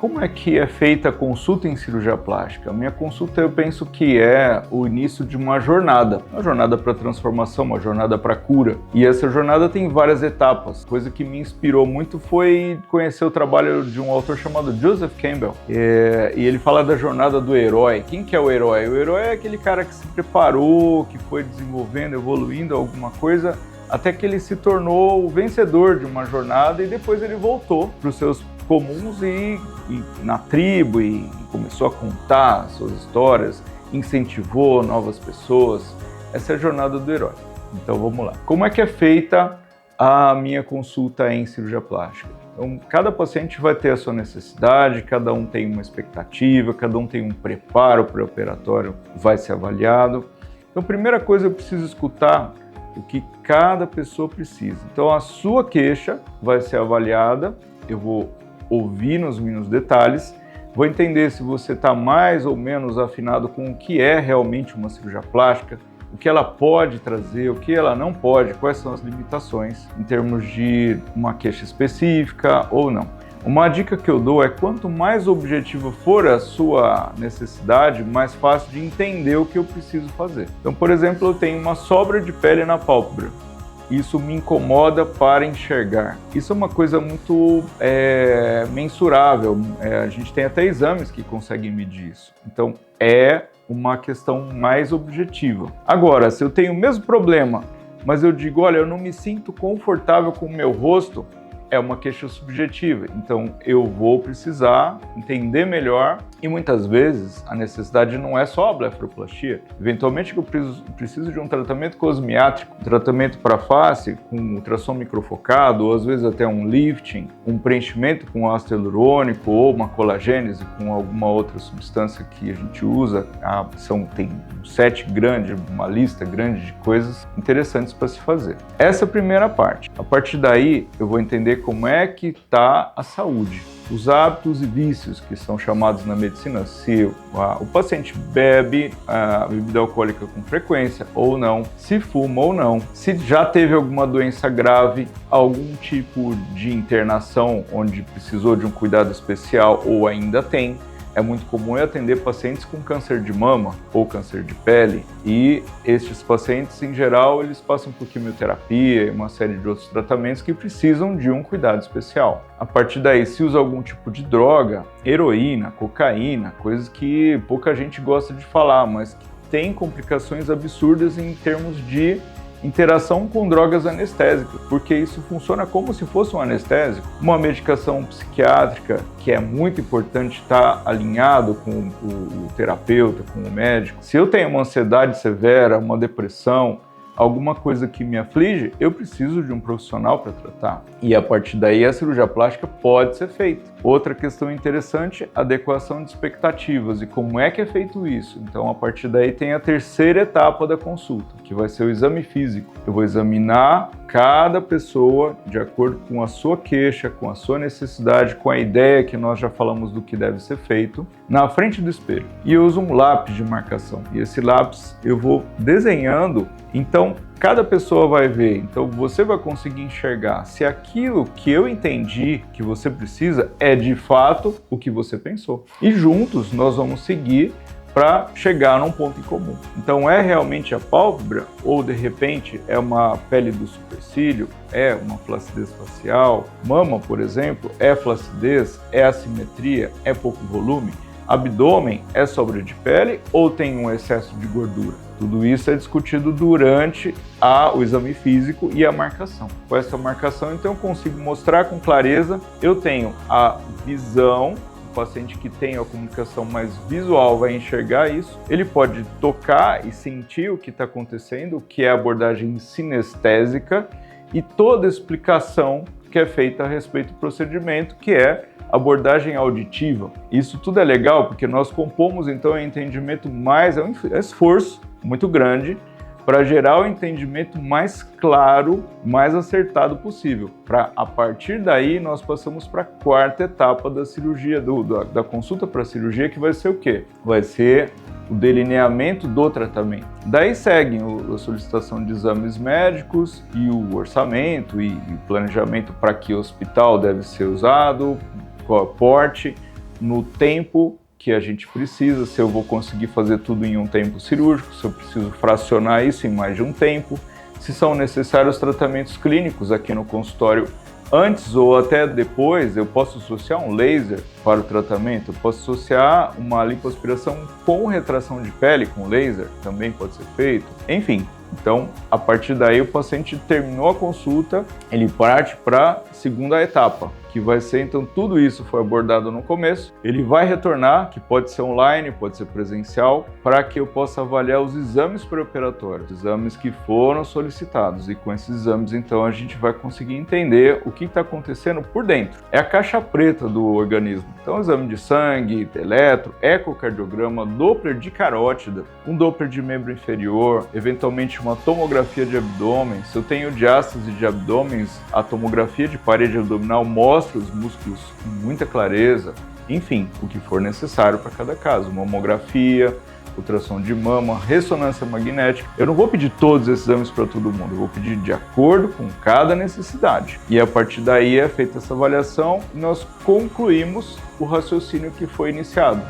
Como é que é feita a consulta em cirurgia plástica? A minha consulta, eu penso que é o início de uma jornada para transformação, uma jornada para cura. E essa jornada tem várias etapas. Coisa que me inspirou muito foi conhecer o trabalho de um autor chamado Joseph Campbell. E ele fala da jornada do herói. Quem que é o herói? O herói é aquele cara que se preparou, que foi desenvolvendo, evoluindo alguma coisa, até que ele se tornou o vencedor de uma jornada e depois ele voltou para os seus comuns e na tribo e começou a contar suas histórias, incentivou novas pessoas. Essa é a jornada do herói. Então vamos lá. Como é que é feita a minha consulta em cirurgia plástica? Então, cada paciente vai ter a sua necessidade, cada um tem uma expectativa, cada um tem um preparo pré-operatório, vai ser avaliado. Então, primeira coisa, eu preciso escutar o que cada pessoa precisa. Então, a sua queixa vai ser avaliada, eu vou ouvir nos mínimos detalhes, vou entender se você está mais ou menos afinado com o que é realmente uma cirurgia plástica, o que ela pode trazer, o que ela não pode, quais são as limitações em termos de uma queixa específica ou não. Uma dica que eu dou é quanto mais objetiva for a sua necessidade, mais fácil de entender o que eu preciso fazer. Então, por exemplo, eu tenho uma sobra de pele na pálpebra. Isso me incomoda para enxergar. Isso é uma coisa muito mensurável. A gente tem até exames que conseguem medir isso. Então, é uma questão mais objetiva. Agora, se eu tenho o mesmo problema, mas eu digo, olha, eu não me sinto confortável com o meu rosto, é uma queixa subjetiva. Então, eu vou precisar entender melhor e muitas vezes a necessidade não é só a blefaroplastia. Eventualmente eu preciso de um tratamento cosmiátrico, um tratamento para face com ultrassom microfocado, ou às vezes até um lifting, um preenchimento com ácido hialurônico ou uma colagênese com alguma outra substância que a gente usa. Tem um set grande, uma lista grande de coisas interessantes para se fazer. Essa é a primeira parte. A partir daí eu vou entender como é que está a saúde. Os hábitos e vícios que são chamados na medicina, se o paciente bebe bebida alcoólica com frequência ou não, se fuma ou não, se já teve alguma doença grave, algum tipo de internação onde precisou de um cuidado especial ou ainda tem. É muito comum eu atender pacientes com câncer de mama ou câncer de pele e estes pacientes, em geral, eles passam por quimioterapia e uma série de outros tratamentos que precisam de um cuidado especial. A partir daí, se usa algum tipo de droga, heroína, cocaína, coisas que pouca gente gosta de falar, mas que tem complicações absurdas em termos de interação com drogas anestésicas, porque isso funciona como se fosse um anestésico. Uma medicação psiquiátrica, que é muito importante estar alinhado com o terapeuta, com o médico. Se eu tenho uma ansiedade severa, uma depressão, alguma coisa que me aflige, eu preciso de um profissional para tratar. E a partir daí a cirurgia plástica pode ser feita. Outra questão interessante, adequação de expectativas e como é que é feito isso. Então, a partir daí tem a terceira etapa da consulta, que vai ser o exame físico. Eu vou examinar cada pessoa de acordo com a sua queixa, com a sua necessidade, com a ideia que nós já falamos do que deve ser feito, na frente do espelho. E eu uso um lápis de marcação. E esse lápis eu vou desenhando. Então, cada pessoa vai ver, então você vai conseguir enxergar se aquilo que eu entendi que você precisa é de fato o que você pensou. E juntos nós vamos seguir para chegar num ponto em comum. Então é realmente a pálpebra ou de repente é uma pele do supercílio, é uma flacidez facial, mama, por exemplo, é flacidez, é assimetria, é pouco volume, abdômen é sobra de pele ou tem um excesso de gordura. Tudo isso é discutido durante o exame físico e a marcação. Com essa marcação, então, eu consigo mostrar com clareza, eu tenho a visão, o paciente que tem a comunicação mais visual vai enxergar isso, ele pode tocar e sentir o que está acontecendo, que é a abordagem sinestésica, e toda a explicação que é feita a respeito do procedimento, que é abordagem auditiva. Isso tudo é legal porque nós compomos então um entendimento mais, é um esforço muito grande para gerar o entendimento mais claro, mais acertado possível. Para a partir daí nós passamos para a quarta etapa da cirurgia, da consulta para a cirurgia, que vai ser o quê? Vai ser o delineamento do tratamento. Daí seguem a solicitação de exames médicos e o orçamento e o planejamento para que hospital deve ser usado, qual porte, no tempo que a gente precisa, se eu vou conseguir fazer tudo em um tempo cirúrgico, se eu preciso fracionar isso em mais de um tempo, se são necessários tratamentos clínicos aqui no consultório antes ou até depois. Eu posso associar um laser para o tratamento, eu posso associar uma lipoaspiração com retração de pele com laser, também pode ser feito, enfim. Então, a partir daí, o paciente terminou a consulta, ele parte para a segunda etapa, que vai ser, então, tudo isso foi abordado no começo. Ele vai retornar, que pode ser online, pode ser presencial, para que eu possa avaliar os exames pré-operatórios, exames que foram solicitados. E com esses exames, então, a gente vai conseguir entender o que está acontecendo por dentro. É a caixa preta do organismo. Então, exame de sangue, eletro, ecocardiograma, Doppler de carótida, um Doppler de membro inferior, eventualmente uma tomografia de abdômen. Se eu tenho diástase de abdômenes, a tomografia de parede abdominal mostra os músculos com muita clareza. Enfim, o que for necessário para cada caso. Mamografia, ultrassom de mama, ressonância magnética. Eu não vou pedir todos esses exames para todo mundo, eu vou pedir de acordo com cada necessidade. E a partir daí é feita essa avaliação e nós concluímos o raciocínio que foi iniciado.